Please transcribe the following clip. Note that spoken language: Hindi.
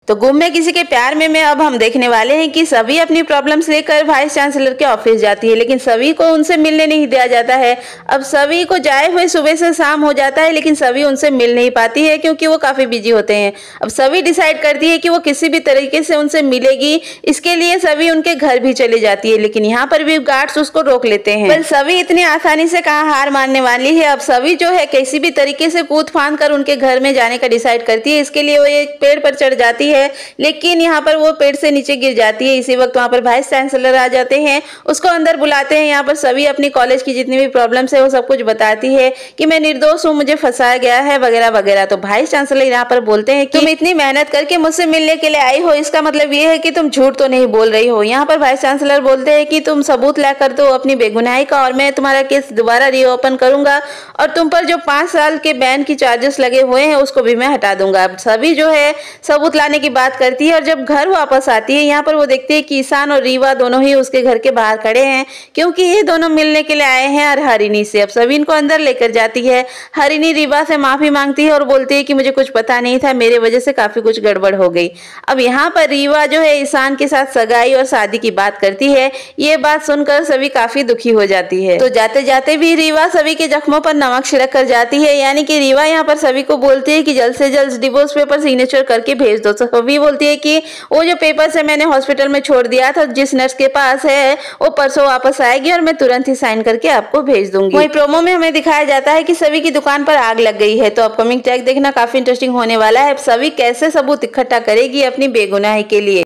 तो गुम में किसी के प्यार में अब हम देखने वाले हैं कि सभी अपनी प्रॉब्लम्स लेकर वाइस चांसलर के ऑफिस जाती है, लेकिन सभी को उनसे मिलने नहीं दिया जाता है। अब सभी को जाए हुए सुबह से शाम हो जाता है, लेकिन सभी उनसे मिल नहीं पाती है क्योंकि वो काफी बिजी होते हैं। अब सभी डिसाइड करती है कि वो किसी भी तरीके से उनसे मिलेगी। इसके लिए सभी उनके घर भी चली जाती है, लेकिन यहाँ पर भी गार्ड्स उसको रोक लेते हैं। पर सभी इतनी आसानी से कहाँ हार मानने वाली है। अब सभी जो है किसी भी तरीके से कूद फांद कर उनके घर में जाने का डिसाइड करती है। इसके लिए वो एक पेड़ पर चढ़ जाती है, लेकिन यहाँ पर वो पेड़ से नीचे गिर जाती है। इसी वक्त वहाँ पर वाइस चांसलर आ जाते हैं, उसको अंदर बुलाते हैं। यहाँ पर सभी अपनी कॉलेज की जितनी भी प्रॉब्लम्स है वो सब कुछ बताती है कि मैं निर्दोष हूँ, मुझे फंसाया गया है वगैरह वगैरह। तो वाइस चांसलर यहाँ पर बोलते हैं कि तुम इतनी मेहनत करके मुझसे मिलने के लिए आई हो, इसका मतलब ये है कि तुम झूठ तो नहीं बोल रही हो। यहाँ पर वाइस चांसलर बोलते हैं कि तुम सबूत लाकर दो अपनी बेगुनाही का और मैं तुम्हारा केस दोबारा रीओपन करूंगा और तुम पर जो 5 साल के बैन की चार्जेस लगे हुए हैं उसको भी मैं हटा दूंगा। सभी जो है सबूत लाने की बात करती है और जब घर वापस आती है यहाँ पर वो देखती है कि ईशान और रीवा दोनों ही उसके घर के बाहर खड़े हैं, क्योंकि ये दोनों मिलने के लिए आए हैं और हरिणी से। अब सभी इनको अंदर लेकर जाती है। हरिणी रीवा से माफी मांगती है और बोलती है कि मुझे कुछ पता नहीं था, मेरे वजह से काफी कुछ गड़बड़ हो गई। अब यहाँ पर रीवा जो है ईशान के साथ सगाई और शादी की बात करती है। ये बात सुनकर सभी काफी दुखी हो जाती है। तो जाते जाते भी रीवा सभी के जख्मों पर नमक छिड़क कर जाती है, यानी कि रीवा यहाँ पर सभी को बोलती है कि जल्द से जल्द डिवोर्स पेपर सिग्नेचर करके भेज दो। तो सभी बोलती है कि वो जो पेपर से मैंने हॉस्पिटल में छोड़ दिया था जिस नर्स के पास है वो परसों वापस आएगी और मैं तुरंत ही साइन करके आपको भेज दूंगी। वही प्रोमो में हमें दिखाया जाता है कि सभी की दुकान पर आग लग गई है। तो अपकमिंग ट्रैक देखना काफी इंटरेस्टिंग होने वाला है। सभी कैसे सबूत इकट्ठा करेगी अपनी बेगुनाही के लिए।